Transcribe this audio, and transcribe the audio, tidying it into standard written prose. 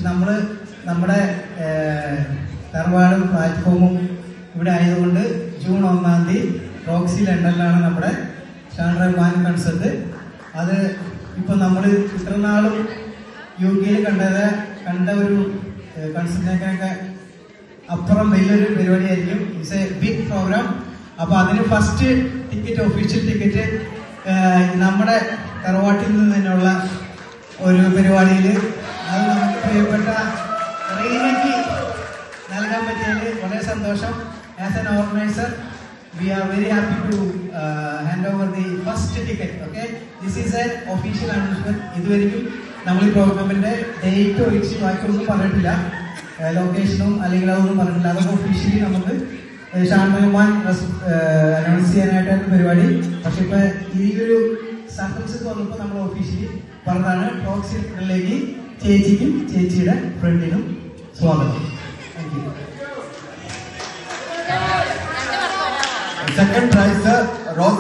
പക്ഷെ നമ്മുടെ തറവാടും പ്ലാറ്റ്ഫോമും ഇവിടെ ആയതുകൊണ്ട് ജൂൺ 1 റോക്സി ലണ്ടനിലാണ് നമ്മുടെ ഷാൻ റഹ്മാൻ കൺസേർട്ട്. അത് ഇപ്പൊ നമ്മൾ ഇത്രനാളും UK കണ്ട ഒരു കൺസേർട്ടിനൊക്കെ അപ്പുറം വലിയൊരു പരിപാടിയായിരിക്കും. It's a big program. അപ്പൊ അതിന് ഫസ്റ്റ് ടിക്കറ്റ്, ഒഫീഷ്യൽ ടിക്കറ്റ് നമ്മുടെ തറവാട്ടിൽ നിന്ന് തന്നെയുള്ള ഒരു പരിപാടിയിൽ അത് നമുക്ക് പ്രിയപ്പെട്ട റീനയ്ക്ക് നൽകാൻ പറ്റിയതിൽ വളരെ സന്തോഷം. As an organiser we are very happy to hand over the first ticket. Okay, this is an official announcement. ഇതുവരെയും നമ്മൾ ഈ പ്രോഗ്രാമിന്റെ ഡേറ്റ് ഒഴിച്ച് ബാക്കിയൊന്നും പറഞ്ഞിട്ടില്ല, ലൊക്കേഷനും അല്ലെങ്കിൽ അതൊന്നും പറഞ്ഞിട്ടില്ല. അതൊക്കെ ഒഫീഷ്യലി നമുക്ക് ഷാൻ റഹ്മാൻ അനൗൺസ് ചെയ്യാനായിട്ടാണ് പരിപാടി. പക്ഷെ ഇപ്പൊ ഈ ഒരു സർക്കംസ്റ്റൻസ് വന്നപ്പോൾ നമ്മൾ ഒഫീഷ്യലി പറഞ്ഞതാണ്. ടോക്സിലേക്ക് ചേച്ചിക്കും ചേച്ചിയുടെ ഫ്രണ്ടിനും സ്വാഗതം. Thank you. Second prize, Rose.